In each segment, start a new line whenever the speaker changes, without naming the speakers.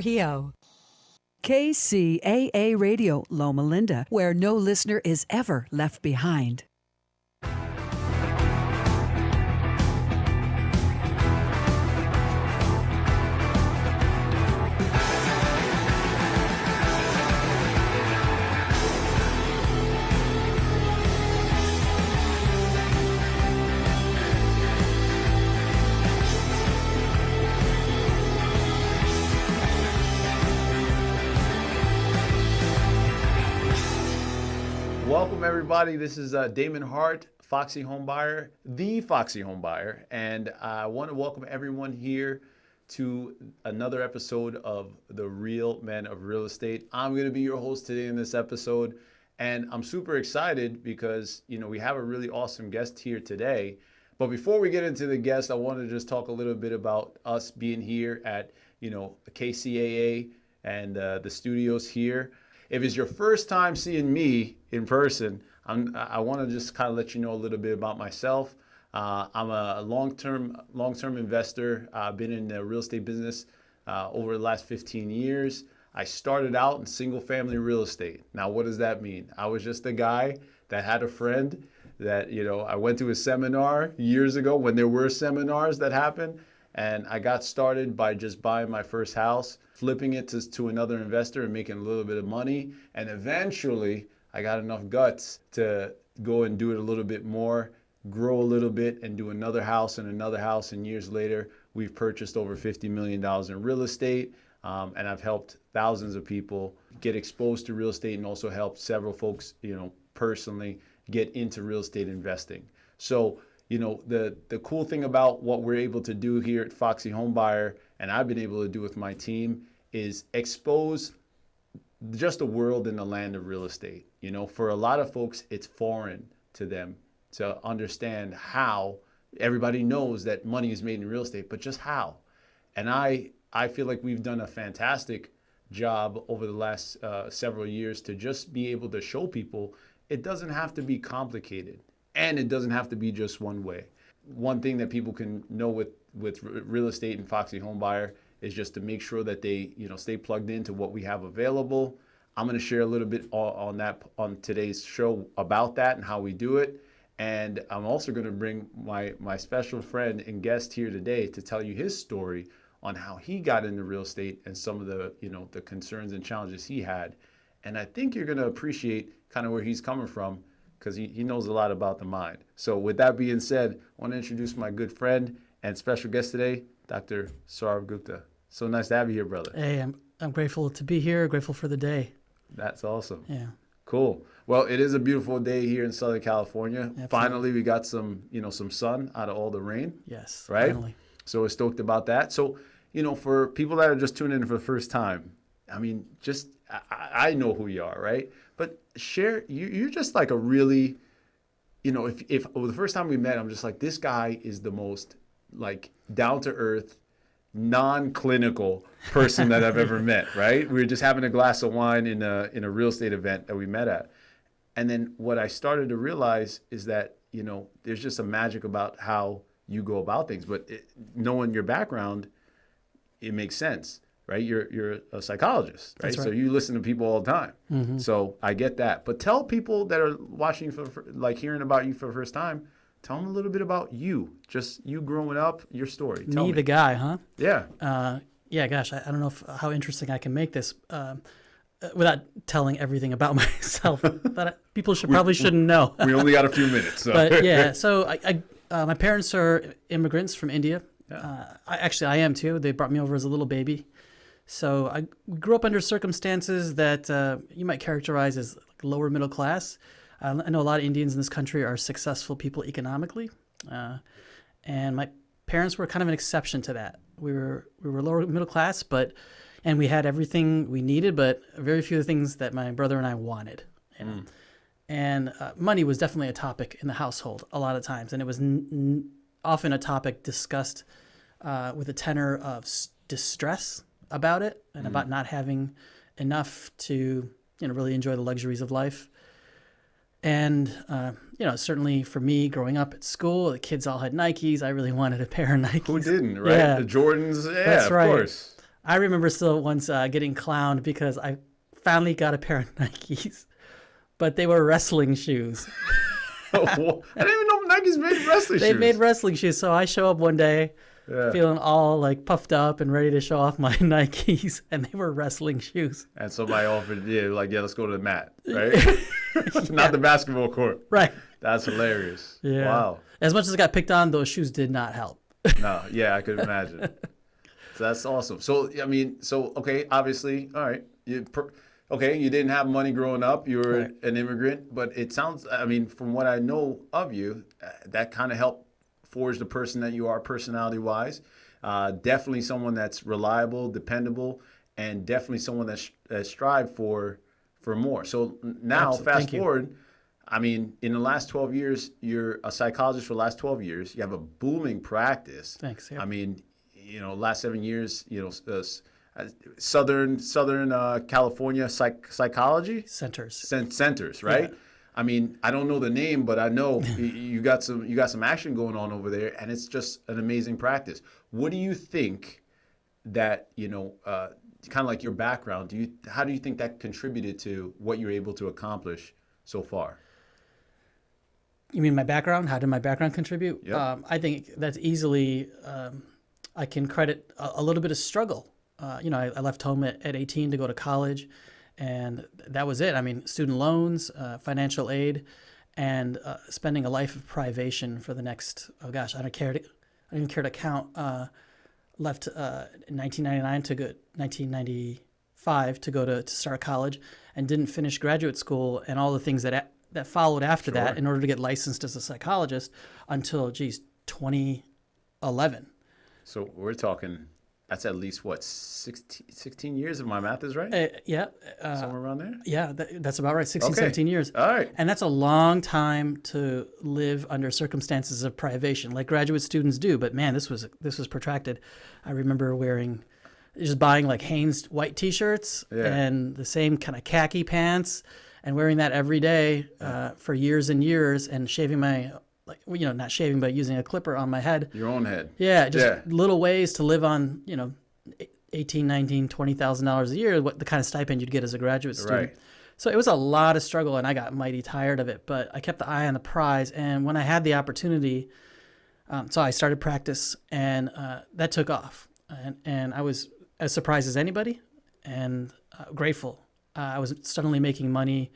Pio. KCAA Radio, Loma Linda, where no listener is ever left behind.
Welcome everybody. This is Damon Hart, Foxy Homebuyer, the Foxy Homebuyer, and I want to welcome everyone here to another episode of The Real Men of Real Estate. I'm going to be your host today in this episode, and I'm super excited because we have a really awesome guest here today. But before we get into the guest, I want to just talk a little bit about us being here at KCAA and the studios here. If it's your first time seeing me in person, I want to just kind of let you know a little bit about myself. I'm a long-term investor. I've been in the real estate business over the last 15 years. I started out in single-family real estate. Now, what does that mean? I was just a guy that had a friend that, I went to a seminar years ago when there were seminars that happened. And I got started by just buying my first house, flipping it to another investor and making a little bit of money. And eventually I got enough guts to go and do it a little bit more, grow a little bit and do another house and another house. And years later, we've purchased over $50 million in real estate. And I've helped thousands of people get exposed to real estate and also helped several folks, personally get into real estate investing. So, the cool thing about what we're able to do here at Foxy Homebuyer, and I've been able to do with my team, is expose just the world and the land of real estate. For a lot of folks, it's foreign to them to understand how. Everybody knows that money is made in real estate, but just how. And I feel like we've done a fantastic job over the last several years to just be able to show people it doesn't have to be complicated. And it doesn't have to be just one way. One thing that people can know with real estate and Foxy Homebuyer is just to make sure that they stay plugged into what we have available. I'm going to share a little bit on today's show about that and how we do it. And I'm also going to bring my special friend and guest here today to tell you his story on how he got into real estate and some of the the concerns and challenges he had. And I think you're going to appreciate kind of where he's coming from, because he knows a lot about the mind. So with that being said, I want to introduce my good friend and special guest today, Dr. Saurav Gupta. So nice to have you here, brother.
Hey, I'm grateful to be here, grateful for the day.
That's awesome.
Yeah.
Cool. Well, it is a beautiful day here in Southern California.
Absolutely.
Finally, we got some sun out of all the rain.
Yes,
right?
Finally.
So we're stoked about that. So, for people that are just tuning in for the first time, I know who you are, right? But share, you're just like a really, if the first time we met, I'm just like, this guy is the most like down to earth, non-clinical person that I've ever met, right? We were just having a glass of wine in a real estate event that we met at. And then what I started to realize is that, there's just a magic about how you go about things. But knowing your background, it makes sense. Right, you're a psychologist, right?
That's right.
So you listen to people all the time.
Mm-hmm.
So I get that. But tell people that are watching hearing about you for the first time, tell them a little bit about you, just you growing up, your story. Tell me.
The guy, huh?
Yeah.
Yeah. Gosh, I don't know how interesting I can make this without telling everything about myself that people shouldn't know.
We only got a few minutes. So.
But yeah, so my parents are immigrants from India.
Yeah.
I am too. They brought me over as a little baby. So I grew up under circumstances that you might characterize as lower middle class. I know a lot of Indians in this country are successful people economically, and my parents were kind of an exception to that. We were lower middle class, and we had everything we needed, but very few of the things that my brother and I wanted. And money was definitely a topic in the household a lot of times, and it was often a topic discussed with a tenor of distress about it and about not having enough to really enjoy the luxuries of life. And certainly for me growing up at school, the kids all had Nikes. I really wanted a pair of Nikes.
Who didn't, right?
Yeah.
The Jordans, yeah,
That's
of
right.
course.
I remember still once getting clowned because I finally got a pair of Nikes, but they were wrestling shoes.
I didn't even know Nike's made wrestling shoes.
They made wrestling shoes. So I show up one day
Yeah.
feeling all like puffed up and ready to show off my Nikes, and they were wrestling shoes.
And somebody offered, let's go to the mat, right? Not the basketball court.
Right.
That's hilarious.
Yeah.
Wow.
As much as I got picked on, those shoes did not help.
No, yeah, I could imagine. So that's awesome. So, okay, obviously, all right. You didn't have money growing up. You were
Right.
an immigrant, but it sounds, from what I know of you, that kind of helped forge the person that you are personality-wise. Definitely someone that's reliable, dependable, and definitely someone that strive for more. So now,
Absolutely.
fast
Thank you.
forward, in the last 12 years, you're a psychologist for the last 12 years. You have a booming practice.
Thanks. Yeah.
Last 7 years, Southern California psychology
Centers.
centers, right?
Yeah.
I don't know the name, but I know you got some action going on over there, and it's just an amazing practice. What do you think that kind of like your background? How do you think that contributed to what you're able to accomplish so far?
You mean my background? How did my background contribute?
Yep.
I think that's easily, I can credit a little bit of struggle. I left home at 18 to go to college, and that was it. Student loans, financial aid, and spending a life of privation for the next, I don't even care to count. Left in 1995 to go to start college, and didn't finish graduate school and all the things that followed after that in order to get licensed as a psychologist until 2011.
So we're talking, that's at least, 16 years if my math is right? Somewhere around there?
Yeah, that's about right. 16,
Okay.
17 years.
All right.
And that's a long time to live under circumstances of privation, like graduate students do. But man, this was protracted. I remember buying like Hanes white T-shirts and the same kind of khaki pants, and wearing that every day for years and years, and shaving my, not shaving, but using a clipper on my head.
Your own head.
Yeah, just little ways to live on, $18,000, $19,000, $20,000 a year, the kind of stipend you'd get as a graduate student.
Right.
So it was a lot of struggle, and I got mighty tired of it, but I kept the eye on the prize. And when I had the opportunity, so I started practice, and that took off. And I was as surprised as anybody, and grateful. I was suddenly making money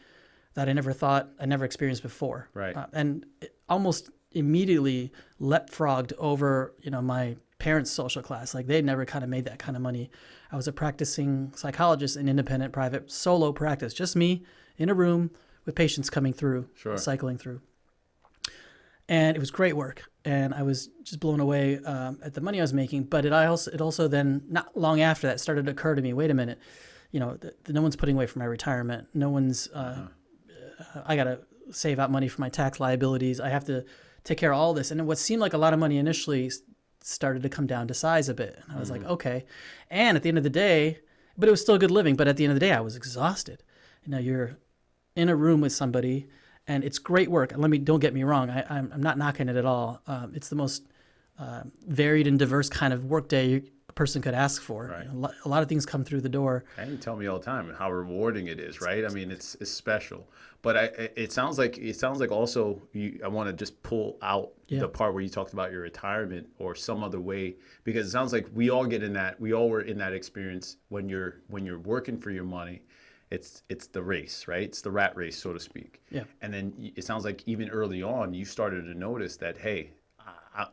that I never experienced before.
Right.
And it almost immediately leapfrogged over, my parents' social class. Like they'd never kind of made that kind of money. I was a practicing psychologist in independent, private, solo practice, just me in a room with patients coming through, cycling through. And it was great work. And I was just blown away at the money I was making. But it also then, not long after that, started to occur to me, wait a minute, no one's putting away for my retirement. No one's, I got to save out money for my tax liabilities. I have to take care of all this. And what seemed like a lot of money initially started to come down to size a bit. And I was like, okay. And at the end of the day, but it was still good living. But at the end of the day, I was exhausted. You're in a room with somebody, and it's great work. And don't get me wrong. I'm not knocking it at all. It's the most varied and diverse kind of work day a person could ask for.
Right.
A lot of things come through the door.
And you tell me all the time how rewarding it is, right? It's special. But it sounds like also I want to just pull out the part where you talked about your retirement or some other way, because it sounds like we all were in that experience when you're working for your money. It's the race, right? It's the rat race, so to speak.
Yeah.
And then it sounds like even early on you started to notice that, hey,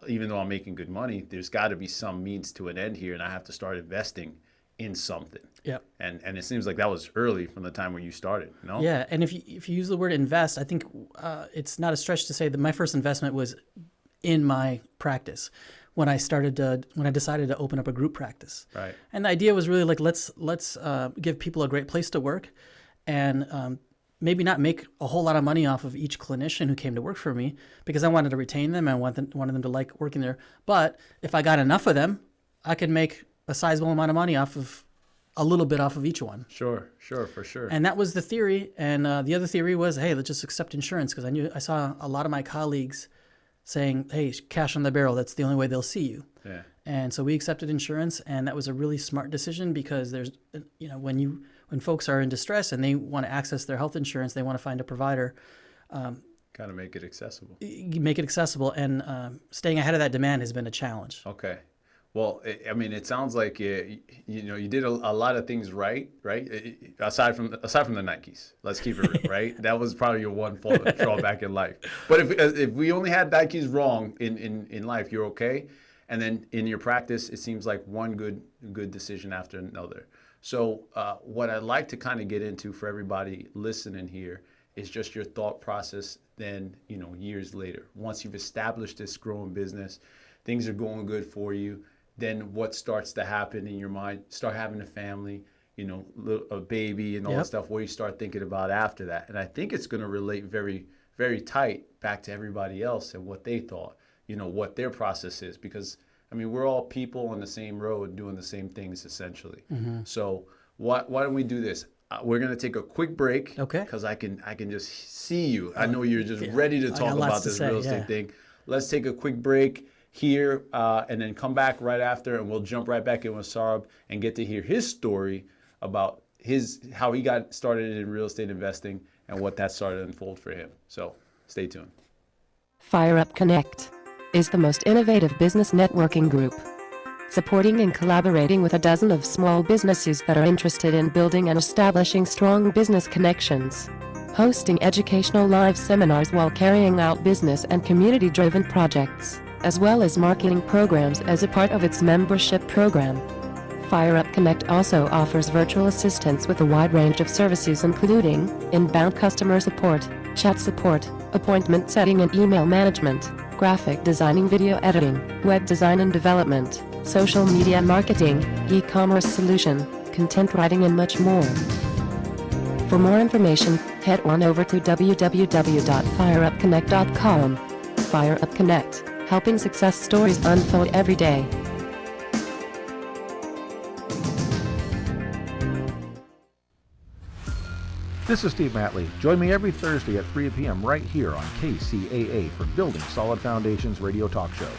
even though I'm making good money, there's got to be some means to an end here, and I have to start investing in something.
Yeah.
And it seems like that was early from the time when you started, no?
Yeah, and if you use the word invest, I think it's not a stretch to say that my first investment was in my practice when I decided to open up a group practice.
Right.
And the idea was really like let's give people a great place to work, and maybe not make a whole lot of money off of each clinician who came to work for me, because I wanted to retain them. I wanted them to like working there. But if I got enough of them, I could make a sizable amount of money off of a little bit off of each one.
Sure, for sure.
And that was the theory. And the other theory was, hey, let's just accept insurance, because I saw a lot of my colleagues saying, hey, cash on the barrel, that's the only way they'll see you.
Yeah.
And so we accepted insurance, and that was a really smart decision because there's, when folks are in distress and they want to access their health insurance, they want to find a provider.
Kind of make it accessible.
Make it accessible, and staying ahead of that demand has been a challenge.
Okay. Well, I mean, it sounds like you did a lot of things right? Aside from the Nikes, let's keep it real, right? That was probably your one drawback in life. But if we only had Nikes wrong in life, you're okay. And then in your practice, it seems like one good decision after another. So what I'd like to kind of get into for everybody listening here is just your thought process. Then years later, once you've established this growing business, things are going good for you. Then what starts to happen in your mind? Start having a family, a baby and all that stuff. What you start thinking about after that? And I think it's going to relate very, very tight back to everybody else and what they thought, what their process is. Because, I mean, we're all people on the same road doing the same things, essentially. Mm-hmm. So why don't we do this? We're going to take a quick break. Okay. Because I can just see you. I know you're just ready to talk about this real estate thing. Let's take a quick break here and then come back right after, and we'll jump right back in with Saurabh and get to hear his story about how he got started in real estate investing and what that started to unfold for him. So stay tuned.
Fire Up Connect is the most innovative business networking group, supporting and collaborating with a dozen of small businesses that are interested in building and establishing strong business connections, hosting educational live seminars while carrying out business and community-driven projects, as well as marketing programs as a part of its membership program. Fire Up Connect also offers virtual assistance with a wide range of services including inbound customer support, chat support, appointment setting and email management, graphic designing, video editing, web design and development, social media marketing, e-commerce solution, content writing and much more. For more information, head on over to www.fireupconnect.com. Fire Up Connect, helping success stories unfold every day.
This is Steve Matley. Join me every Thursday at 3 p.m. right here on KCAA for Building Solid Foundations radio talk show.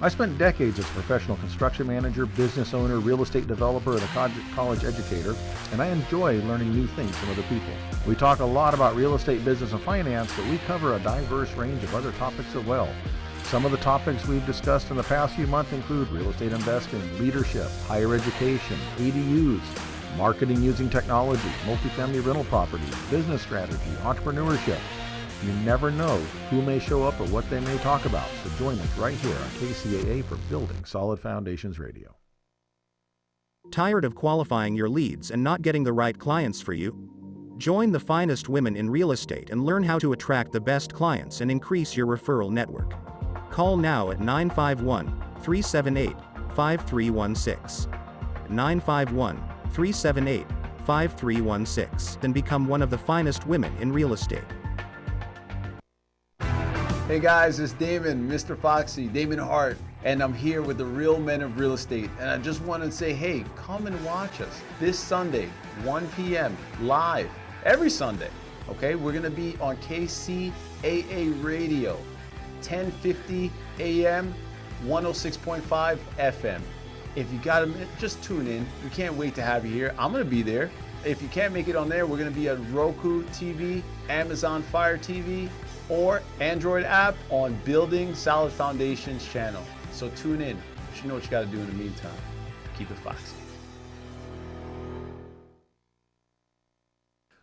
I spent decades as a professional construction manager, business owner, real estate developer, and a college educator, and I enjoy learning new things from other people. We talk a lot about real estate, business, and finance, but we cover a diverse range of other topics as well. Some of the topics we've discussed in the past few months include real estate investing, leadership, higher education, ADUs, marketing using technology, multifamily rental properties, business strategy, entrepreneurship. You never know who may show up or what they may talk about, so join us right here on KCAA for Building Solid Foundations Radio.
Tired of qualifying your leads and not getting the right clients for you? Join the finest women in real estate and learn how to attract the best clients and increase your referral network. Call now at 951-378-5316. 951-378-5316 and become one of the finest women in real estate.
Hey guys, it's Damon, Mr. Foxy, Damon Hart, and I'm here with the real men of real estate. And I just want to say, hey, come and watch us this Sunday, 1 p.m. live, every Sunday. Okay, we're going to be on KCAA Radio, 1050 AM, 106.5 FM. If you got a minute, just tune in. We can't wait to have you here. I'm going to be there. If you can't make it on there, we're going to be at Roku TV, Amazon Fire TV, or Android app on Building Solid Foundations channel. So tune in. But you know what you got to do in the meantime. Keep it foxy.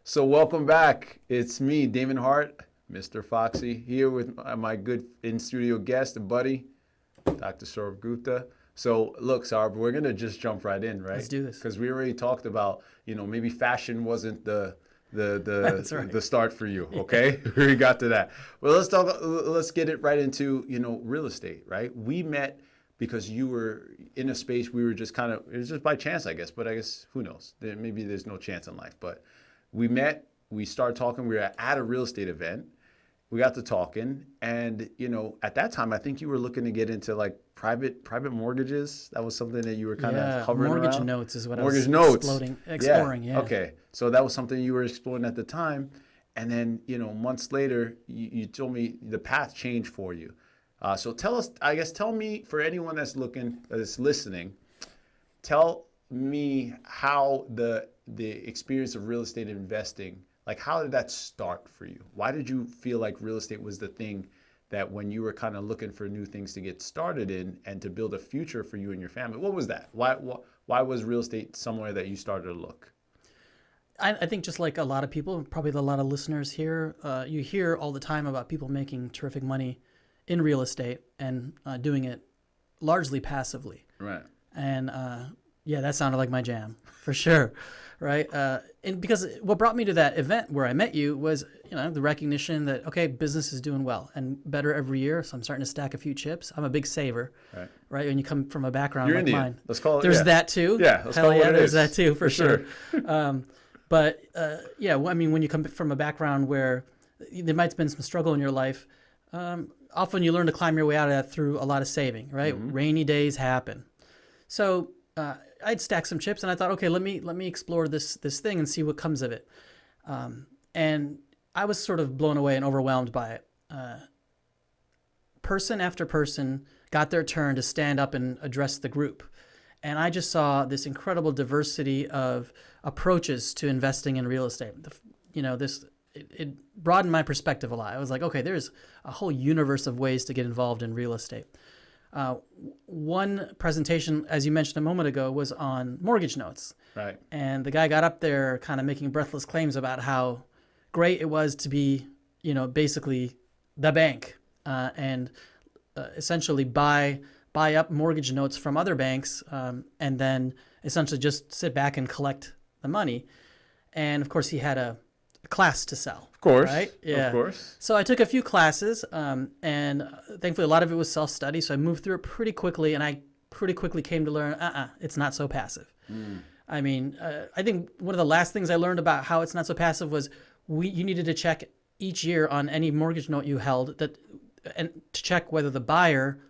So welcome back. It's me, Damon Hart, Mr. Foxy, here with my good in-studio guest and buddy, Dr. Saurabh Gupta. So look, Saurabh, we're going to just jump right in, right?
Let's do this.
Because we already talked about, maybe fashion wasn't the
That's right.
the start for you, okay? We got to that. Well, let's get it right into, real estate, right? We met because you were in a space we were just it was just by chance, I guess, but I guess, who knows? Maybe there's no chance in life, but we met, we started talking, we were at a real estate event, we got to talking, and, at that time, I think you were looking to get into like private mortgages. That was something that you were kind of hovering around.
Mortgage notes is what
mortgage
I was
notes.
exploring. Yeah.
Okay. So that was something you were exploring at the time. And then, months later, you told me the path changed for you. So tell us, I guess, tell me, for anyone that's listening, tell me how the experience of real estate investing, like how did that start for you? Why did you feel like real estate was the thing that when you were kind of looking for new things to get started in and to build a future for you and your family, what was that? Why was real estate somewhere that you started to look?
I think just like a lot of people, probably a lot of listeners here, you hear all the time about people making terrific money in real estate and doing it largely passively.
Right.
And yeah, that sounded like my jam for sure. Right. And because what brought me to that event where I met you was, the recognition that, okay, business is doing well and better every year. So I'm starting to stack a few chips. I'm a big saver. Right. When you come from a background
You're
like
Indian.
mine,
Let's call it.
There's that too.
Yeah. Let's
Hell
call it
yeah,
what it
there's
is.
that too for sure. But yeah, I mean, when you come from a background where there might have been some struggle in your life, often you learn to climb your way out of that through a lot of saving, right?
Mm-hmm.
Rainy days happen. So I'd stack some chips and I thought, okay, let me explore this thing and see what comes of it. And I was sort of blown away and overwhelmed by it. Person after person got their turn to stand up and address the group. And I just saw this incredible diversity of approaches to investing in real estate. It broadened my perspective a lot. I was like, okay, there's a whole universe of ways to get involved in real estate. One presentation, as you mentioned a moment ago, was on mortgage notes.
Right.
And the guy got up there kind of making breathless claims about how great it was to be, basically the bank and essentially buy up mortgage notes from other banks and then essentially just sit back and collect the money. And of course, he had a class to sell.
Of course.
Right? Yeah.
Of course.
So I took a few classes and thankfully a lot of it was self-study. So I moved through it pretty quickly and I pretty quickly came to learn, it's not so passive. I mean, I think one of the last things I learned about how it's not so passive was you needed to check each year on any mortgage note you held and to check whether the borrower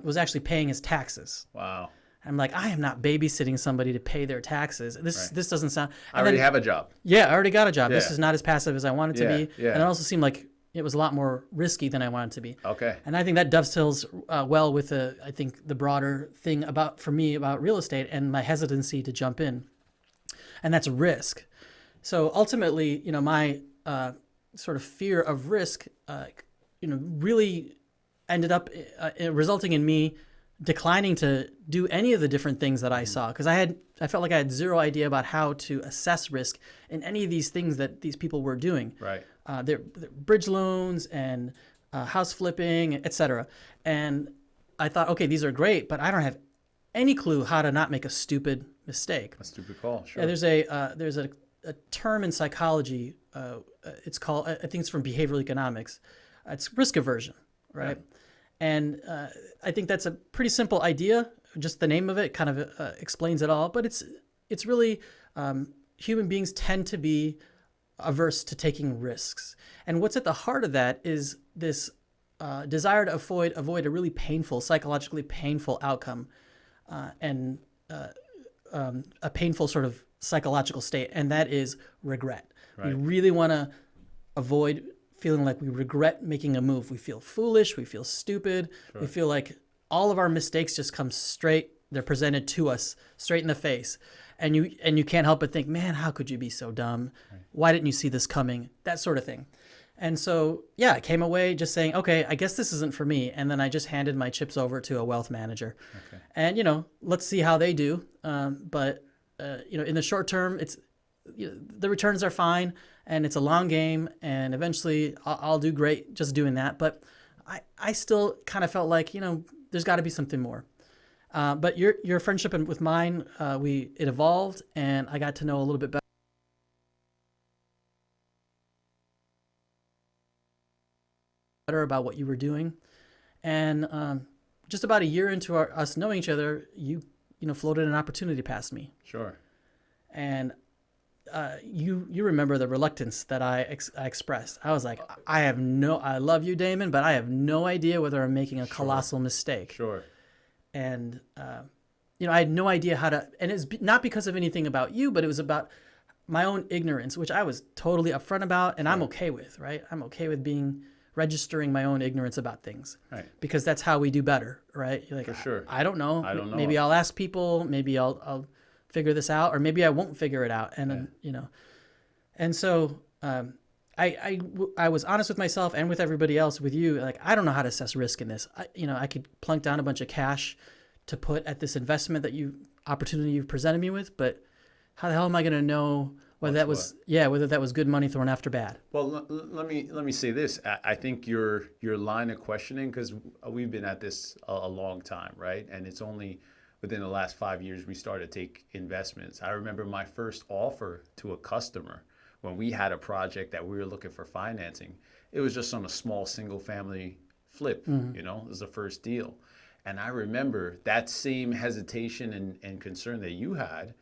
was actually paying his taxes.
Wow.
I'm like, I am not babysitting somebody to pay their taxes. This doesn't sound.
I already have a job.
Yeah, I already got a job.
Yeah.
This is not as passive as I want it to be.
Yeah.
And it also seemed like it was a lot more risky than I wanted it to be.
Okay.
And I think that dovetails well with I think the broader thing for me about real estate and my hesitancy to jump in, and that's risk. So ultimately, my sort of fear of risk, really ended up resulting in me declining to do any of the different things that I saw because I felt like I had zero idea about how to assess risk in any of these things that these people were doing.
Right.
They're bridge loans and house flipping, etc. And I thought, okay, these are great, but I don't have any clue how to not make a stupid mistake.
A stupid call. Sure.
Yeah, there's a term in psychology. It's called, I think it's from behavioral economics. It's risk aversion, right? And I think that's a pretty simple idea. Just the name of it kind of explains it all. But it's really human beings tend to be averse to taking risks. And what's at the heart of that is this desire to avoid a really painful, psychologically painful outcome and a painful sort of psychological state, and that is regret. Right. We really want to avoid feeling like we regret making a move. We feel foolish. We feel stupid. Sure. We feel like all of our mistakes just come straight. They're presented to us straight in the face. And you can't help but think, man, how could you be so dumb? Right. Why didn't you see this coming? That sort of thing. And so, yeah, I came away just saying, okay, I guess this isn't for me. And then I just handed my chips over to a wealth manager. Okay. And, let's see how they do. But in the short term, the returns are fine and it's a long game and eventually I'll do great just doing that. But I still kind of felt like, there's got to be something more. But your friendship with mine, it evolved and I got to know a little bit better about what you were doing. And just about a year into us knowing each other, you floated an opportunity past me.
Sure.
And you remember the reluctance that I expressed. I was like, I love you, Damon, but I have no idea whether I'm making a colossal mistake.
Sure.
And, I had no idea how to, and it's not because of anything about you, but it was about my own ignorance, which I was totally upfront about and I'm okay with, right? I'm okay with being registering my own ignorance about things.
Right.
Because that's how we do better, right? You're like,
For sure.
I don't know.
I don't know.
Maybe I'll ask people. Maybe I'll figure this out, or maybe I won't figure it out. And then, you know, and so I was honest with myself and with everybody else, with you. Like, I don't know how to assess risk in this. I could plunk down a bunch of cash to put at this investment opportunity you've presented me with, but how the hell am I going to know whether whether that was good money thrown after bad?
Well, let me say this. I think your line of questioning, because we've been at this a long time, right? And it's only within the last 5 years we started to take investments. I remember my first offer to a customer when we had a project that we were looking for financing. It was just on a small single family flip, you know, it was the first deal. And I remember that same hesitation and concern that you had.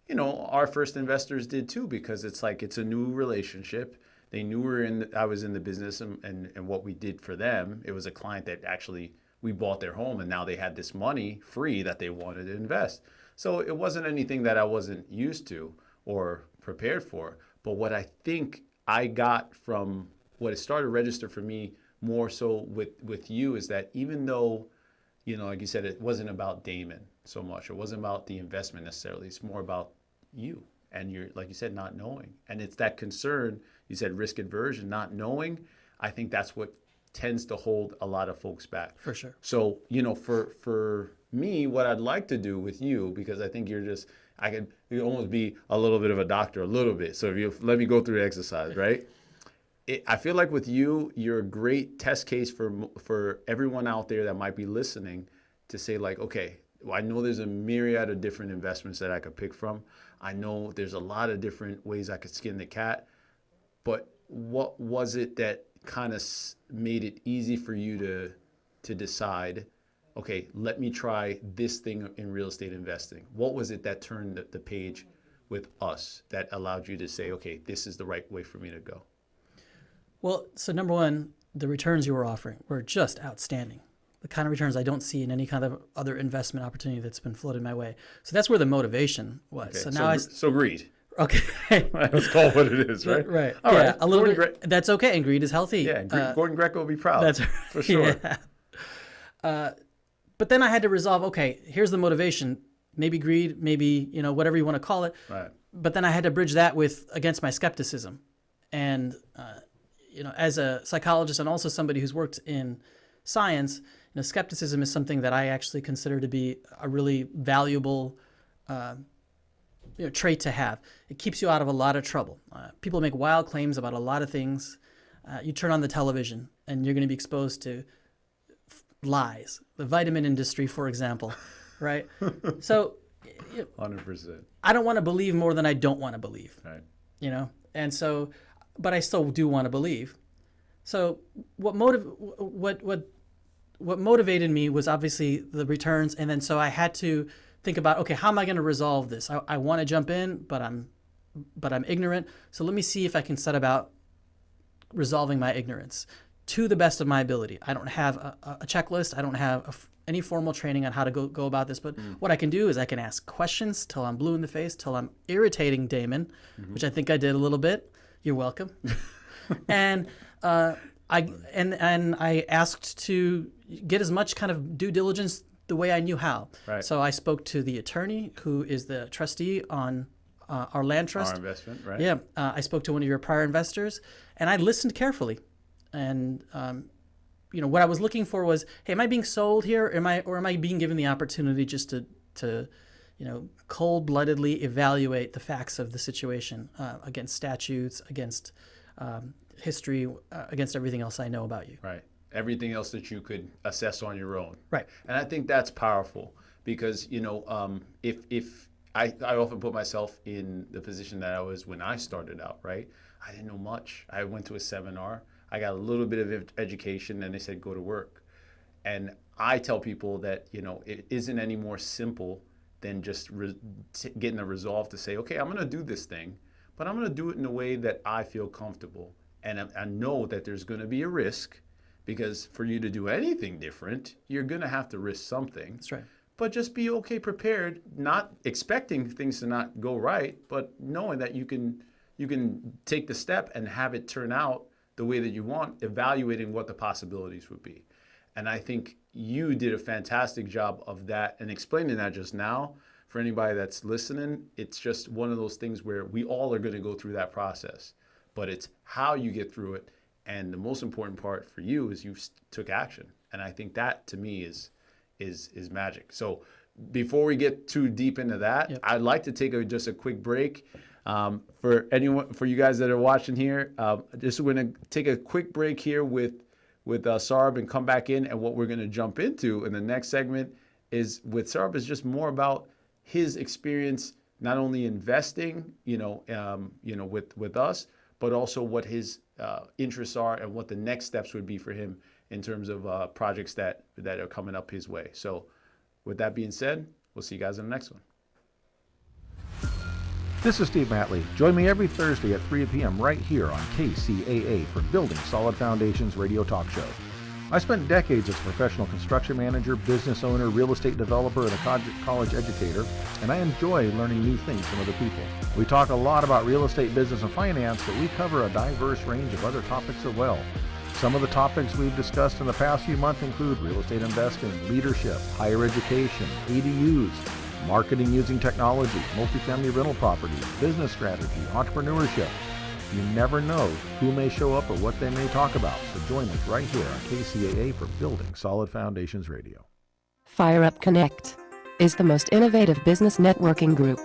You know, our first investors did too, because it's like, it's a new relationship. They knew I was in the business, and what we did for them, it was a client that actually, we bought their home, and now they had this money free that they wanted to invest. So it wasn't anything that I wasn't used to or prepared for. But what I think I got from what it started to register for me more so with you is that even though, you know, like you said, it wasn't about Damon so much. It wasn't about the investment necessarily. It's more about you and you're, like you said, not knowing. And it's that concern, you said risk aversion, not knowing. I think that's what tends to hold a lot of folks back.
For sure.
So, you know, for me, what I'd like to do with you, because I think you almost be a little bit of a doctor, a little bit. So if you let me go through the exercise, right? I feel like with you, you're a great test case for everyone out there that might be listening to say like, okay, well, I know there's a myriad of different investments that I could pick from. I know there's a lot of different ways I could skin the cat, but what was it that kind of made it easy for you to decide, okay, let me try this thing in real estate investing? What was it that turned the page with us that allowed you to say, okay, this is the right way for me to go?
Well, so number one, the returns you were offering were just outstanding. The kind of returns I don't see in any kind of other investment opportunity that's been floated my way. So that's where the motivation was.
Okay.
So now
so greed.
Okay.
Let's call it what it is, right?
Right.
All
yeah,
right.
a little bit. That's okay. And greed is healthy.
Yeah. Gordon Greco will be proud.
That's
for sure.
Yeah. But then I had to resolve, okay, here's the motivation. Maybe greed, maybe, you know, whatever you want to call it.
Right.
But then I had to bridge that against my skepticism. And, you know, as a psychologist and also somebody who's worked in science, you know, skepticism is something that I actually consider to be a really valuable trait to have. It keeps you out of a lot of trouble. People make wild claims about a lot of things. You turn on the television and you're going to be exposed to lies. The vitamin industry, for example, right? So,
100%.
I don't want to believe more than I don't want to believe.
Right.
You know, and so, but I still do want to believe. So, what motivated me was obviously the returns, and then so I had to think about, okay, how am I going to resolve this? I want to jump in, but I'm ignorant. So let me see if I can set about resolving my ignorance to the best of my ability. I don't have a checklist. I don't have any formal training on how to go about this. But what I can do is I can ask questions till I'm blue in the face, till I'm irritating Damon, which I think I did a little bit. You're welcome. And I asked to get as much kind of due diligence the way I knew how.
Right.
So I spoke to the attorney who is the trustee on our land trust.
Our investment, right?
Yeah. I spoke to one of your prior investors, and I listened carefully. And you know, what I was looking for was, hey, am I being sold here, or am I being given the opportunity just to you know, cold-bloodedly evaluate the facts of the situation against statutes, against history, against everything else I know about you.
Right. Everything else that you could assess on your own.
Right.
And I think that's powerful because, you know, if I often put myself in the position that I was when I started out, right? I didn't know much. I went to a seminar. I got a little bit of education, and they said, go to work. And I tell people that, you know, it isn't any more simple than just getting a resolve to say, okay, I'm going to do this thing, but I'm going to do it in a way that I feel comfortable. And I know that there's going to be a risk, because for you to do anything different, you're going to have to risk something.
That's right.
But just be okay prepared, not expecting things to not go right, but knowing that you can take the step and have it turn out the way that you want, evaluating what the possibilities would be. And I think you did a fantastic job of that and explaining that just now. For anybody that's listening, it's just one of those things where we all are going to go through that process, but it's how you get through it. And the most important part for you is you took action. And I think that to me is magic. So before we get too deep into that,
Yep.
I'd like to take just a quick break. For you guys that are watching here, just going to take a quick break here with Sarb and come back in. And what we're going to jump into in the next segment is with Sarb is just more about his experience, not only investing, with us, but also what his interests are and what the next steps would be for him in terms of projects that are coming up his way. So with that being said, we'll see you guys in the next one.
This is Steve Matley. Join me every Thursday at 3 p.m. right here on KCAA for Building Solid Foundations radio talk show. I spent decades as a professional construction manager, business owner, real estate developer, and a college educator, and I enjoy learning new things from other people. We talk a lot about real estate, business, and finance, but we cover a diverse range of other topics as well. Some of the topics we've discussed in the past few months include real estate investing, leadership, higher education, ADUs, marketing using technology, multifamily rental properties, business strategy, entrepreneurship. You never know who may show up or what they may talk about, so join us right here on KCAA for Building Solid Foundations Radio.
Fire Up Connect is the most innovative business networking group,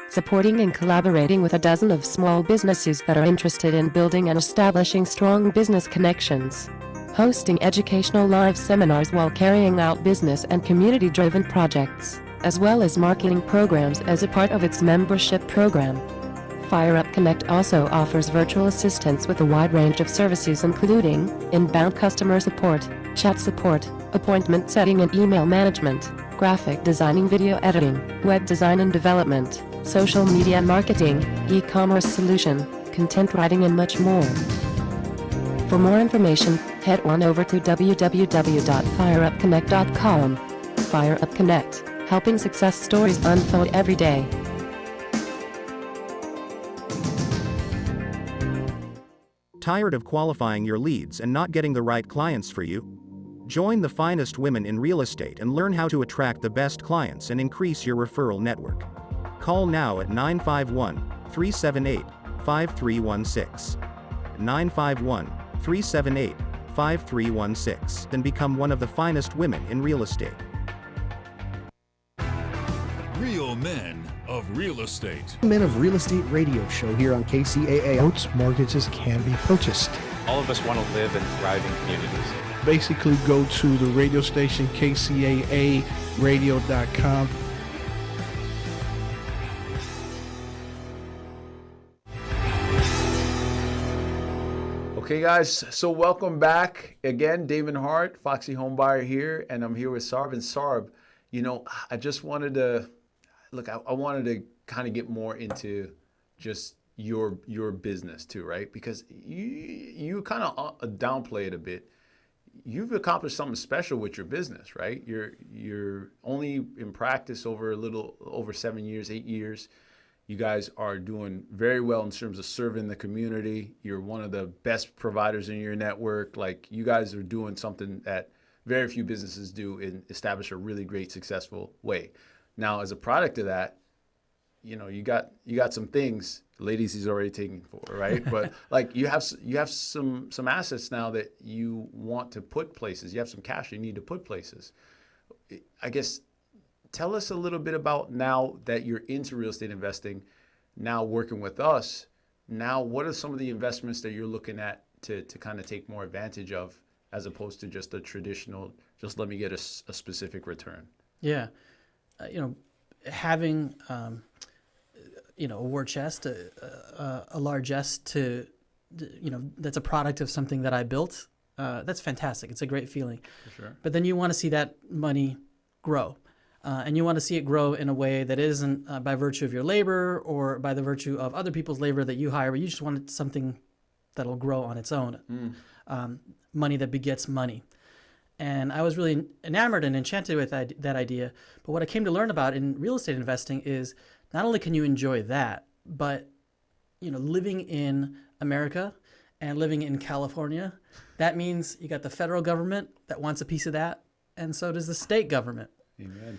supporting and collaborating with a dozen of small businesses that are interested in building and establishing strong business connections, hosting educational live seminars while carrying out business and community-driven projects, as well as marketing programs as a part of its membership program. Fire Up Connect also offers virtual assistance with a wide range of services including inbound customer support, chat support, appointment setting and email management, graphic designing, video editing, web design and development, social media marketing, e-commerce solution, content writing and much more. For more information, head on over to www.fireupconnect.com. Fire Up Connect, helping success stories unfold every day.
Tired of qualifying your leads and not getting the right clients for you? Join the finest women in real estate and learn how to attract the best clients and increase your referral network. Call now at 951-378-5316. 951-378-5316 and become one of the finest women in real estate.
Real Men of Real Estate.
Men of Real Estate radio show here on KCAA.
Boats, mortgages can be purchased.
All of us want to live in thriving communities.
Basically, go to the radio station, KCAAradio.com.
Okay, guys, so welcome back again. Damon Hart, Foxy Homebuyer here, and I'm here with Sarb. And Sarb, I just wanted to I wanted to kind of get more into just your business too, right? Because you kind of downplay it a bit. You've accomplished something special with your business, right? You're only in practice over a little over 7 years, 8 years. You guys are doing very well in terms of serving the community. You're one of the best providers in your network. Like, you guys are doing something that very few businesses do and establish a really great, successful way. Now, as a product of that, you got some things. Ladies, he's already taking for, right? But like, you have some assets now that you want to put places. You have some cash you need to put places. I guess, tell us a little bit about, now that you're into real estate investing, now working with us, now what are some of the investments that you're looking at to kind of take more advantage of, as opposed to just a traditional, just let me get a specific return?
Yeah. Having, a war chest, a largesse to, that's a product of something that I built. That's fantastic. It's a great feeling.
For sure.
But then you want to see that money grow. And you want to see it grow in a way that isn't by virtue of your labor or by the virtue of other people's labor that you hire, but you just want something that'll grow on its own. Money that begets money. And I was really enamored and enchanted with that idea. But what I came to learn about in real estate investing is not only can you enjoy that, but living in America and living in California, that means you got the federal government that wants a piece of that, and so does the state government.
Amen.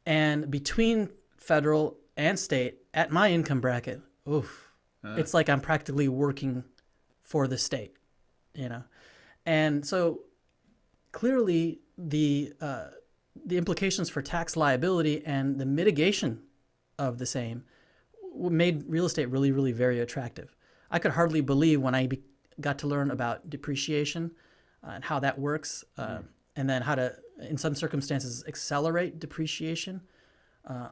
And between federal and state, at my income bracket, it's like I'm practically working for the state, And so clearly the implications for tax liability and the mitigation of the same made real estate really, really very attractive. I could hardly believe when I got to learn about depreciation and how that works, and then how to, in some circumstances, accelerate depreciation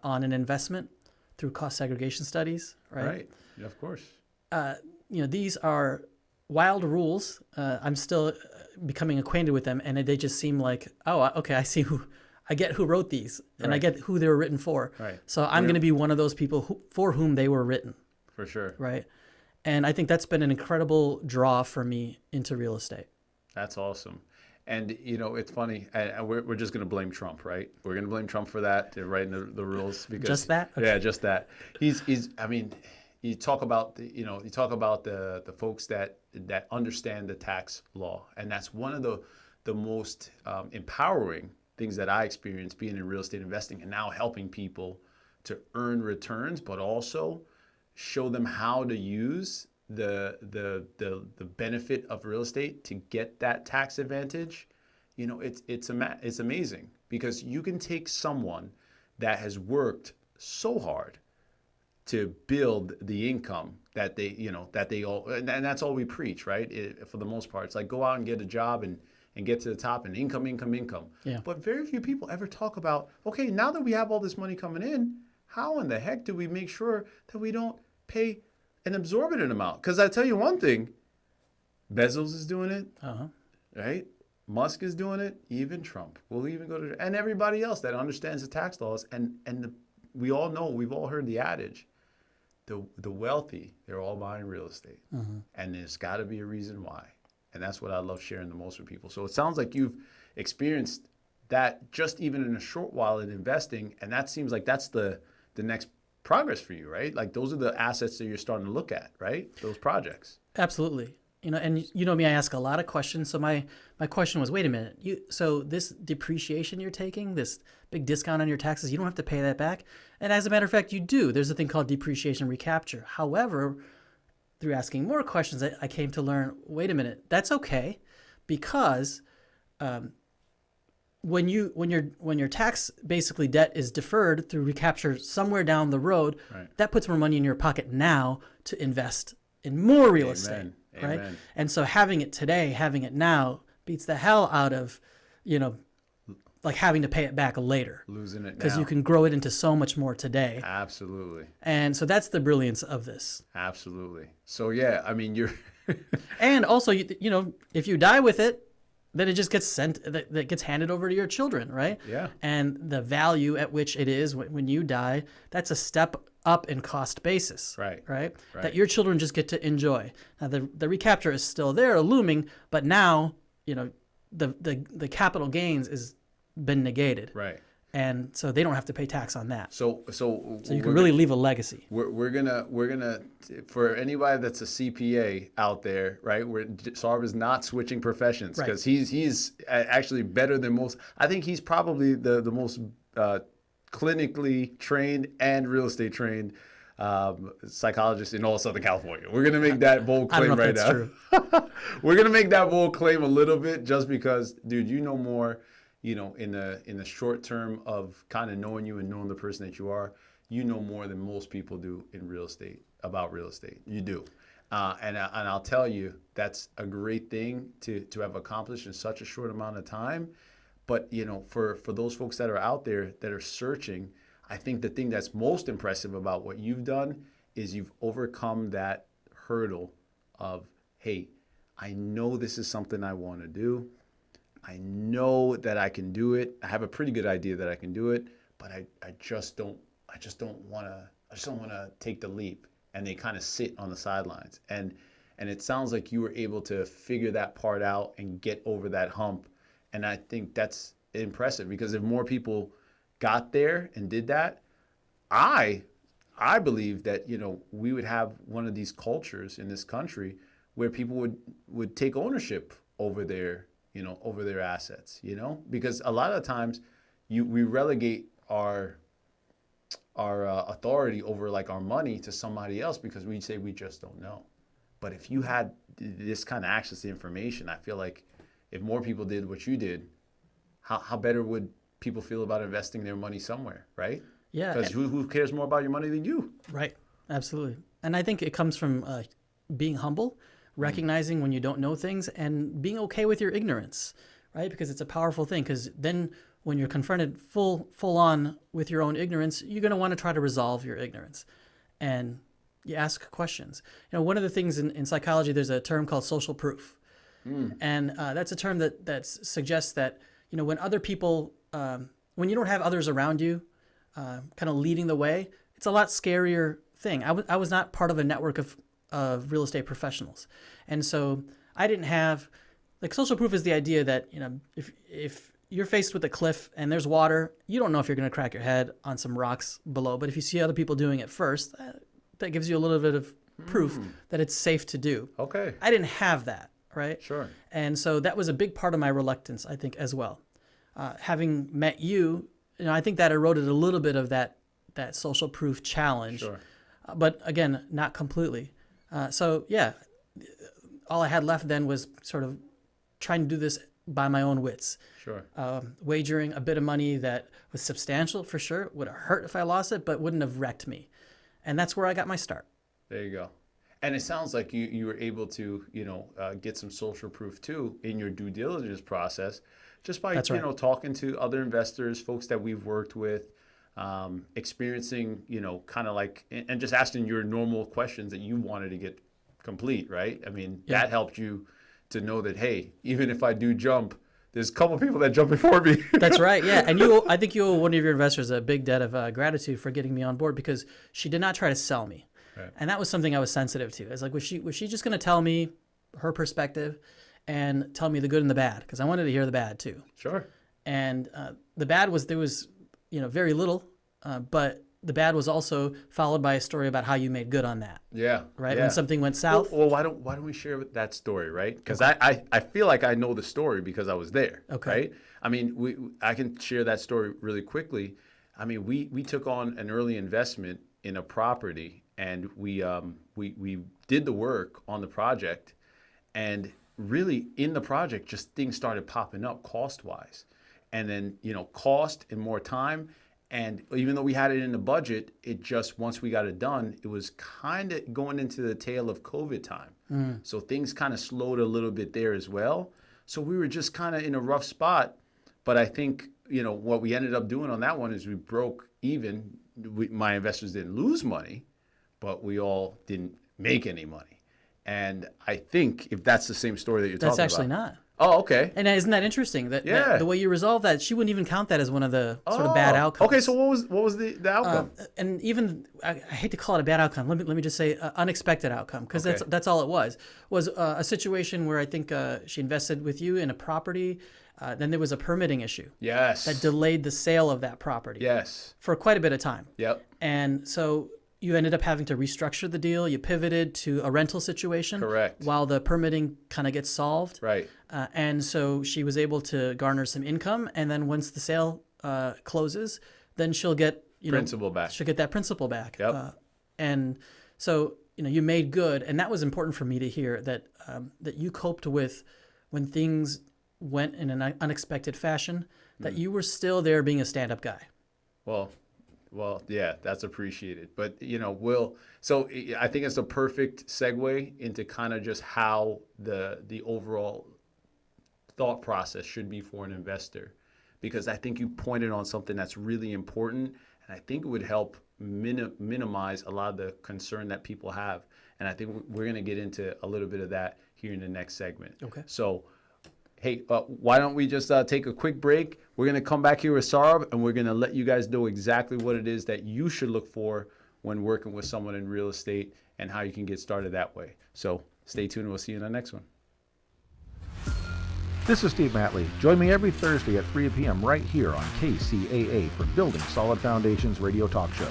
on an investment through cost segregation studies, right?
Right, yeah, of course.
These are wild rules. I'm still becoming acquainted with them, and they just seem like, okay, I get who wrote these, and I get who they were written for.
Right.
So I'm going to be one of those people for whom they were written.
For sure.
Right. And I think that's been an incredible draw for me into real estate.
That's awesome. And, it's funny. And we're just going to blame Trump, right? We're going to blame Trump for that. They're writing the rules. Because,
just that? Okay.
Yeah, just that. You talk about the folks that understand the tax law. And that's one of the most empowering things that I experienced being in real estate investing and now helping people to earn returns, but also show them how to use the benefit of real estate to get that tax advantage. It's amazing because you can take someone that has worked so hard to build the income that they all, and that's all we preach, right? For the most part, it's like go out and get a job and get to the top and income.
Yeah.
But very few people ever talk about, okay, now that we have all this money coming in, how in the heck do we make sure that we don't pay an exorbitant amount? Because I tell you one thing, Bezos is doing it, right? Musk is doing it, even Trump. We'll even go to, and everybody else that understands the tax laws. We all know, we've all heard the adage, the wealthy, they're all buying real estate. And there's got to be a reason why. And that's what I love sharing the most with people. So it sounds like you've experienced that just even in a short while in investing. And that seems like that's the next progress for you, right? Like those are the assets that you're starting to look at, right? Those projects.
Absolutely. And you know me, I ask a lot of questions. So my question was, wait a minute, so this depreciation you're taking, this big discount on your taxes, you don't have to pay that back. And as a matter of fact, you do. There's a thing called depreciation recapture. However, through asking more questions, I came to learn, wait a minute, that's okay, because when your tax basically debt is deferred through recapture somewhere down the road, that puts more money in your pocket now to invest in more real estate, right?
Amen.
And so having it today, having it now, beats the hell out of, like having to pay it back later.
Losing it now.
Because you can grow it into so much more today.
Absolutely.
And so that's the brilliance of this.
Absolutely. So yeah, I mean, you're...
And also, if you die with it, then it just gets that gets handed over to your children, right?
Yeah.
And the value at which it is when you die, that's a step up in cost basis,
Right.
That your children just get to enjoy. Now the recapture is still there, looming, but now the capital gains is been negated,
Right.
And so they don't have to pay tax on that.
So
you can really leave a legacy.
We're gonna for anybody that's a CPA out there, right? Sarb is not switching professions because he's actually better than most. I think he's probably the most clinically trained and real estate trained psychologist in all of Southern California. We're gonna make that bold claim right now.
True.
We're gonna make that bold claim a little bit just because, dude, you know more. In the short term of kind of knowing you and knowing the person that you are, you know more than most people do in real estate about real estate. You do, and I'll tell you that's a great thing to have accomplished in such a short amount of time. But for those folks that are out there that are searching, I think the thing that's most impressive about what you've done is you've overcome that hurdle of, hey, I know this is something I want to do. I know that I can do it. I have a pretty good idea that I can do it, but I just don't want to take the leap. And they kind of sit on the sidelines. And it sounds like you were able to figure that part out and get over that hump. And I think that's impressive because if more people got there and did that, I believe that we would have one of these cultures in this country where people would take ownership over their, over their assets, because a lot of times we relegate our authority over like our money to somebody else because we say we just don't know. But if you had this kind of access to information, I feel like if more people did what you did, how better would people feel about investing their money somewhere, right?
Yeah.
Because who cares more about your money than you?
Right. Absolutely. And I think it comes from being humble, recognizing when you don't know things, and being okay with your ignorance, right? Because it's a powerful thing. Because then when you're confronted full on with your own ignorance, you're going to want to try to resolve your ignorance. And you ask questions. One of the things in psychology, there's a term called social proof. And that's a term that suggests that, when other people, when you don't have others around you kind of leading the way, it's a lot scarier thing. I was not part of a network of real estate professionals. And so I didn't have, like, social proof is the idea that, if you're faced with a cliff and there's water, you don't know if you're going to crack your head on some rocks below. But if you see other people doing it first, that gives you a little bit of proof that it's safe to do.
Okay.
I didn't have that, right?
Sure.
And so that was a big part of my reluctance, I think, as well. Having met you, I think that eroded a little bit of that social proof challenge.
Sure.
But again, not completely. So yeah, all I had left then was sort of trying to do this by my own wits.
Sure.
Wagering a bit of money that was substantial for sure. Would have hurt if I lost it, but wouldn't have wrecked me. And that's where I got my start.
There you go. And it sounds like you were able to, get some social proof too in your due diligence process, just by, talking to other investors, folks that we've worked with, experiencing, kind of like, and just asking your normal questions that you wanted to get complete, right? I mean, that helped you to know that, hey, even if I do jump, there's a couple of people that jump before me.
That's right, yeah. And I think you owe one of your investors a big debt of gratitude for getting me on board, because she did not try to sell me. Right. And that was something I was sensitive to. It's like, was she just going to tell me her perspective and tell me the good and the bad? Because I wanted to hear the bad too.
Sure.
And the bad was, there was, very little, but the bad was also followed by a story about how you made good on that.
Yeah.
Right?
Yeah.
When something went south.
Well, why don't we share that story, right? Because I feel like I know the story because I was there. Okay. Right? I mean, I can share that story really quickly. I mean, we took on an early investment in a property, and we did the work on the project, and really in the project, just things started popping up cost-wise. And then, cost and more time. And even though we had it in the budget, it just, once we got it done, it was kind of going into the tail of COVID time. So things kind of slowed a little bit there as well. So we were just kind of in a rough spot. But I think, what we ended up doing on that one is we broke even. My investors didn't lose money, but we all didn't make any money. And I think if that's the same story that you're talking about.
That's actually not.
Oh, okay.
And isn't that interesting? That the way you resolve that, she wouldn't even count that as one of the sort of bad outcomes.
Okay, so what was the outcome?
And even, I hate to call it a bad outcome. Let me just say unexpected outcome, because that's all it was a situation where I think she invested with you in a property. Then there was a permitting issue.
Yes.
That delayed the sale of that property.
Yes.
For quite a bit of time.
Yep.
And so you ended up having to restructure the deal. You pivoted to a rental situation.
Correct.
While the permitting kind of gets solved.
Right.
And so she was able to garner some income. And then once the sale closes, then she'll get
principal back.
She'll get that principal back.
Yep.
And so you made good, and that was important for me to hear that that you coped with when things went in an unexpected fashion. That you were still there being a stand-up guy.
Well, yeah, that's appreciated. But, so I think it's a perfect segue into kind of just how the overall thought process should be for an investor. Because I think you pointed on something that's really important, and I think it would help minimize a lot of the concern that people have. And I think we're going to get into a little bit of that here in the next segment.
Okay.
So, hey, why don't we just take a quick break? We're going to come back here with Saurabh, and we're going to let you guys know exactly what it is that you should look for when working with someone in real estate and how you can get started that way. So stay tuned, and we'll see you in the next one.
This is Steve Matley. Join me every Thursday at 3 p.m. right here on KCAA for Building Solid Foundations Radio Talk Show.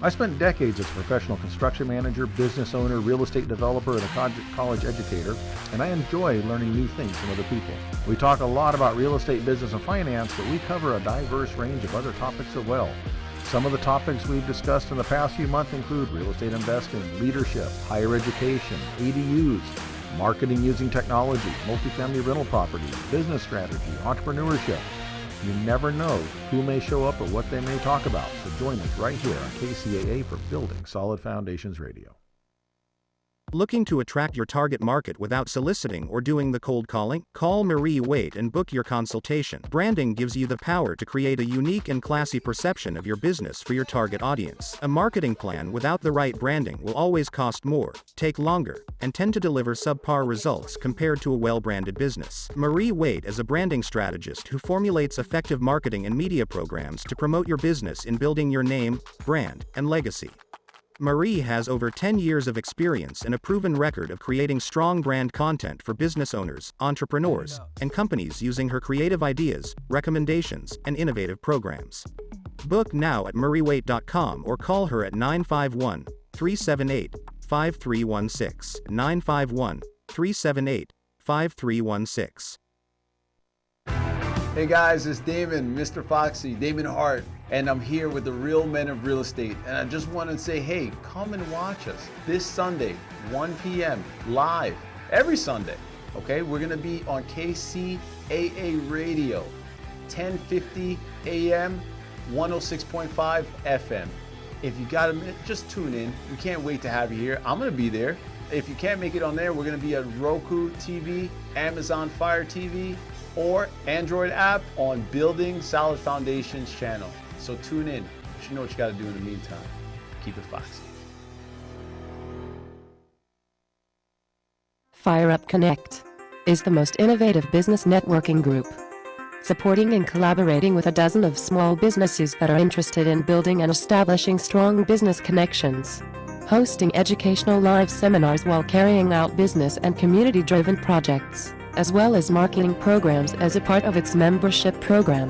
I spent decades as a professional construction manager, business owner, real estate developer, and a college educator, and I enjoy learning new things from other people. We talk a lot about real estate, business, and finance, but we cover a diverse range of other topics as well. Some of the topics we've discussed in the past few months include real estate investing, leadership, higher education, ADUs, marketing using technology, multifamily rental properties, business strategy, entrepreneurship. You never know who may show up or what they may talk about, so join us right here on KCAA for Building Solid Foundations Radio.
Looking to attract your target market without soliciting or doing the cold calling? Call Marie Waite and book your consultation. Branding gives you the power to create a unique and classy perception of your business for your target audience. A marketing plan without the right branding will always cost more, take longer, and tend to deliver subpar results compared to a well-branded business. Marie Waite is a branding strategist who formulates effective marketing and media programs to promote your business in building your name, brand, and legacy. Marie has over 10 years of experience and a proven record of creating strong brand content for business owners, entrepreneurs, and companies using her creative ideas, recommendations, and innovative programs. Book now at mariewaite.com or call her at 951-378-5316, 951-378-5316.
Hey guys, it's Damon, Mr. Foxy, Damon Hart, and I'm here with the real men of real estate. And I just want to say, hey, come and watch us this Sunday, 1 p.m. live, every Sunday. Okay, we're gonna be on KCAA Radio, 1050 AM, 106.5 FM. If you got a minute, just tune in. We can't wait to have you here. I'm gonna be there. If you can't make it on there, we're gonna be at Roku TV, Amazon Fire TV, or Android app on Building Solid Foundations channel. So tune in. But you know what you got to do in the meantime. Keep it foxy.
Fire Up Connect is the most innovative business networking group, supporting and collaborating with a dozen of small businesses that are interested in building and establishing strong business connections, hosting educational live seminars while carrying out business and community-driven projects, as well as marketing programs as a part of its membership program.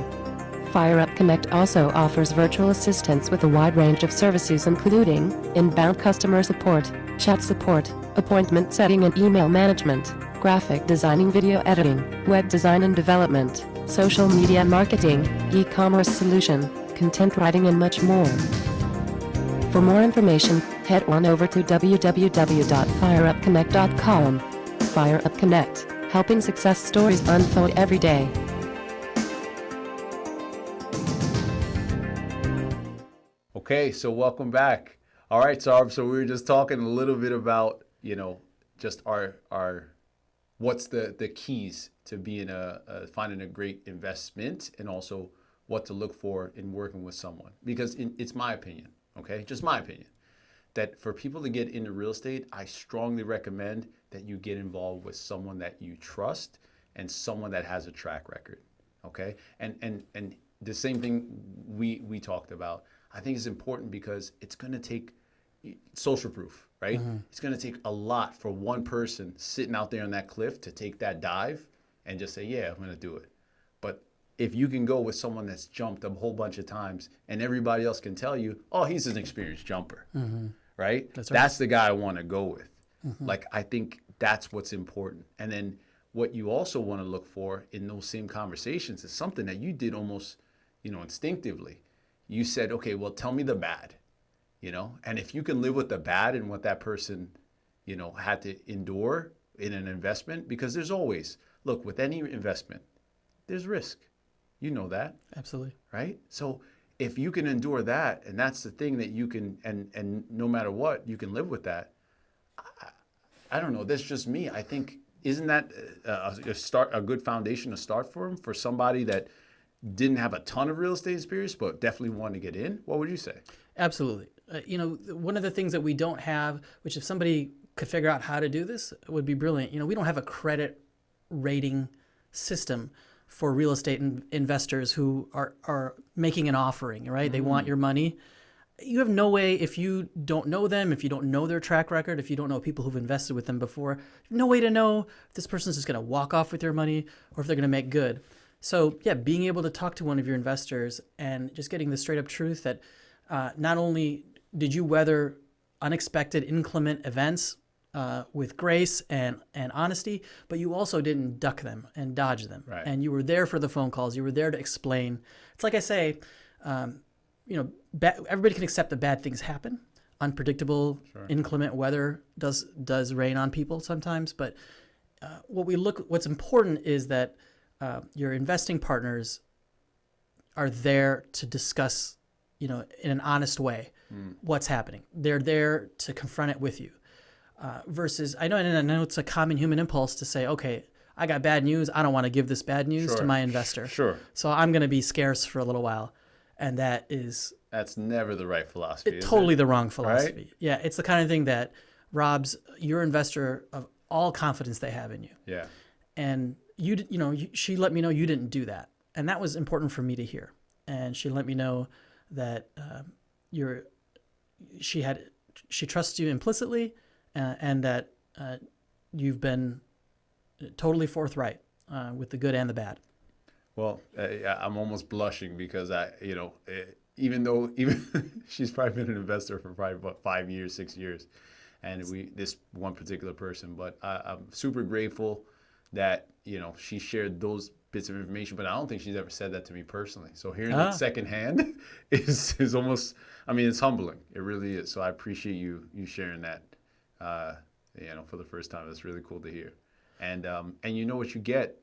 Fire Up Connect also offers virtual assistance with a wide range of services including inbound customer support, chat support, appointment setting and email management, graphic designing, video editing, web design and development, social media marketing, e-commerce solution, content writing and much more. For more information, head on over to www.fireupconnect.com. Fire Up Connect, helping success stories unfold every day.
Okay, so welcome back. All right, Sarb, so we were just talking a little bit about, just our what's the keys to being finding a great investment, and also what to look for in working with someone. Because it's my opinion, okay, just my opinion, that for people to get into real estate, I strongly recommend that you get involved with someone that you trust and someone that has a track record, okay? And the same thing we talked about, I think is important because it's gonna take social proof, right? Mm-hmm. It's gonna take a lot for one person sitting out there on that cliff to take that dive and just say, yeah, I'm gonna do it. But if you can go with someone that's jumped a whole bunch of times and everybody else can tell you, oh, he's an experienced jumper, mm-hmm. right? That's the guy I wanna go with. Mm-hmm. Like, I think that's what's important. And then what you also wanna look for in those same conversations is something that you did almost, instinctively. You said, okay, well, tell me the bad, and if you can live with the bad and what that person, had to endure in an investment, because there's always, look, with any investment, there's risk. You know that. Absolutely. Right? So if you can endure that, and that's the thing that you can, and no matter what, you can live with that. I don't know, that's just me. I think, isn't that a good foundation to start for somebody that didn't have a ton of real estate experience, but definitely wanted to get in? What would you say?
Absolutely. One of the things that we don't have, which if somebody could figure out how to do this, would be brilliant. We don't have a credit rating system for real estate investors who are making an offering, right? They want your money. You have no way, if you don't know them, if you don't know their track record, if you don't know people who've invested with them before, no way to know if this person's just going to walk off with your money or if they're going to make good. So yeah, being able to talk to one of your investors and just getting the straight up truth that not only did you weather unexpected, inclement events with grace and honesty, but you also didn't duck them and dodge them.
Right.
And you were there for the phone calls. You were there to explain. It's like I say, everybody can accept that bad things happen. Unpredictable, inclement weather does rain on people sometimes. But what's important is that your investing partners are there to discuss, in an honest way, what's happening. They're there to confront it with you. Versus, I know it's a common human impulse to say, okay, I got bad news. I don't want to give this bad news to my investor.
Sure.
So I'm going to be scarce for a little while. And that's
never the right philosophy.
Totally the wrong philosophy.
Right?
Yeah. It's the kind of thing that robs your investor of all confidence they have in you.
Yeah.
And she let me know you didn't do that. And that was important for me to hear. And she let me know that she trusts you implicitly, and that you've been totally forthright with the good and the bad.
Well, I'm almost blushing because even she's probably been an investor for probably about 5 years, 6 years, and this one particular person, but I'm super grateful that she shared those bits of information, but I don't think she's ever said that to me personally. So hearing it secondhand is almost, it's humbling. It really is. So I appreciate you sharing that. For the first time. It's really cool to hear. And you know what you get,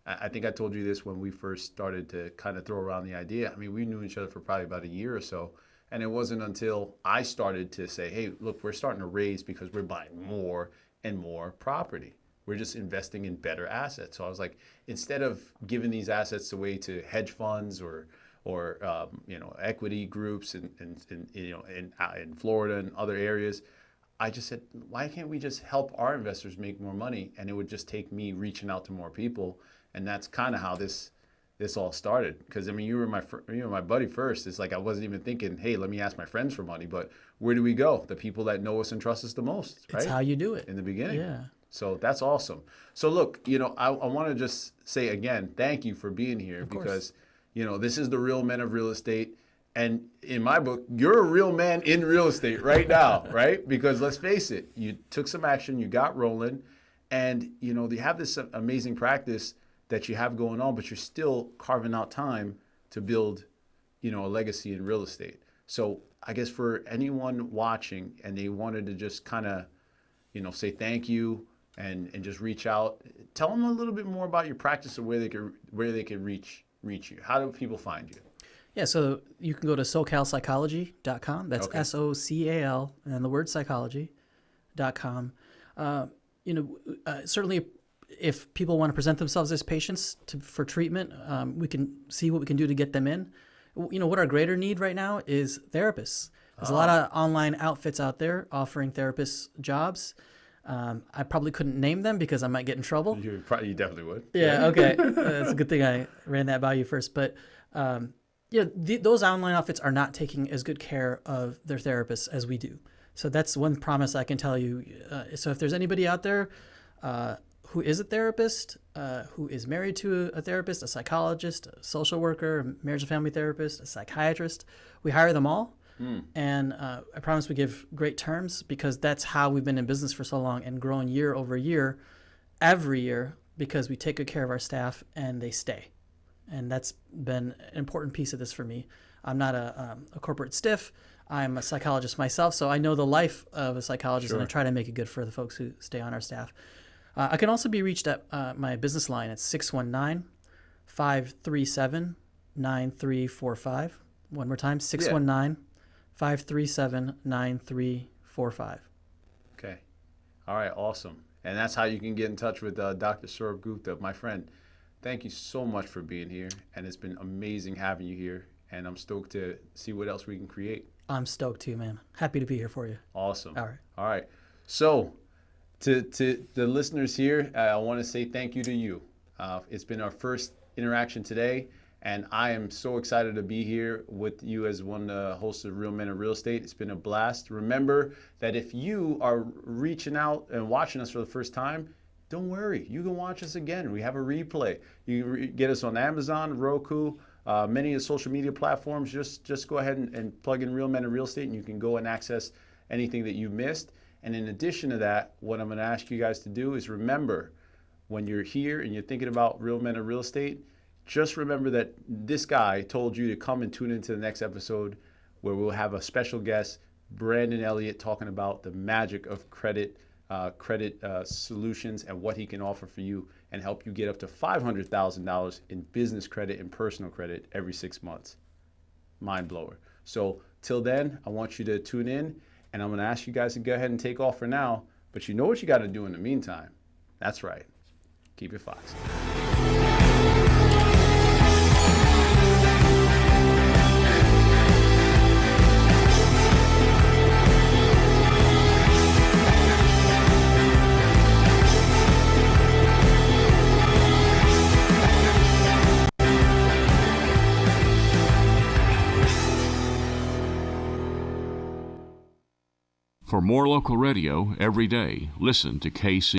I think I told you this when we first started to kind of throw around the idea. We knew each other for probably about a year or so. And it wasn't until I started to say, hey, look, we're starting to raise because we're buying more and more property. We're just investing in better assets. So I was like, instead of giving these assets away to hedge funds or equity groups in Florida and other areas, I just said, why can't we just help our investors make more money? And it would just take me reaching out to more people. And that's kind of how this all started. Because you were my buddy first. It's like I wasn't even thinking, hey, let me ask my friends for money. But where do we go? The people that know us and trust us the most, right?
It's how you do it
in the beginning.
Yeah.
So that's awesome. So look, I want to just say again, thank you for being here, because this is the Real Men of Real Estate. And in my book, you're a real man in real estate right now, right? Because let's face it, you took some action, you got rolling, and you have this amazing practice that you have going on, but you're still carving out time to build, a legacy in real estate. So I guess for anyone watching and they wanted to just kind of, say thank you and just reach out, tell them a little bit more about your practice and where they could reach you. How do people find you?
Yeah, so you can go to socalpsychology.com. That's SOCAL and then the word psychology.com. Certainly if people want to present themselves as patients for treatment, we can see what we can do to get them in. What our greater need right now is therapists. There's a lot of online outfits out there offering therapists jobs. I probably couldn't name them because I might get in trouble.
You definitely would.
Yeah, okay. That's a good thing I ran that by you first. But those online outfits are not taking as good care of their therapists as we do. So that's one promise I can tell you. So if there's anybody out there who is a therapist, who is married to a therapist, a psychologist, a social worker, a marriage and family therapist, a psychiatrist, we hire them all. And I promise we give great terms, because that's how we've been in business for so long and growing year over year, every year, because we take good care of our staff and they stay. And that's been an important piece of this for me. I'm not a corporate stiff. I'm a psychologist myself, so I know the life of a psychologist, and I try to make it good for the folks who stay on our staff. I can also be reached at my business line at 619-537-9345. One more time, 619-537-9345.
Okay. All right, awesome. And that's how you can get in touch with Dr. Saurabh Gupta, my friend. Thank you so much for being here, and it's been amazing having you here, and I'm stoked to see what else we can create.
I'm stoked too, man. Happy to be here for you.
Awesome.
All right.
All right. So to the listeners here, I want to say thank you to you. It's been our first interaction today, and I am so excited to be here with you as one of the hosts of Real Men of Real Estate. It's been a blast. Remember that if you are reaching out and watching us for the first time, don't worry. You can watch us again. We have a replay. You can get us on Amazon, Roku, many of the social media platforms. Just go ahead and plug in Real Men in Real Estate, and you can go and access anything that you missed. And in addition to that, what I'm going to ask you guys to do is remember, when you're here and you're thinking about Real Men in Real Estate, just remember that this guy told you to come and tune into the next episode, where we'll have a special guest, Brandon Elliott, talking about the magic of credit solutions and what he can offer for you and help you get up to $500,000 in business credit and personal credit every 6 months. Mind blower. So till then, I want you to tune in, and I'm going to ask you guys to go ahead and take off for now. But you know what you got to do in the meantime. That's right. Keep it foxy.
For more local radio every day, listen to KC.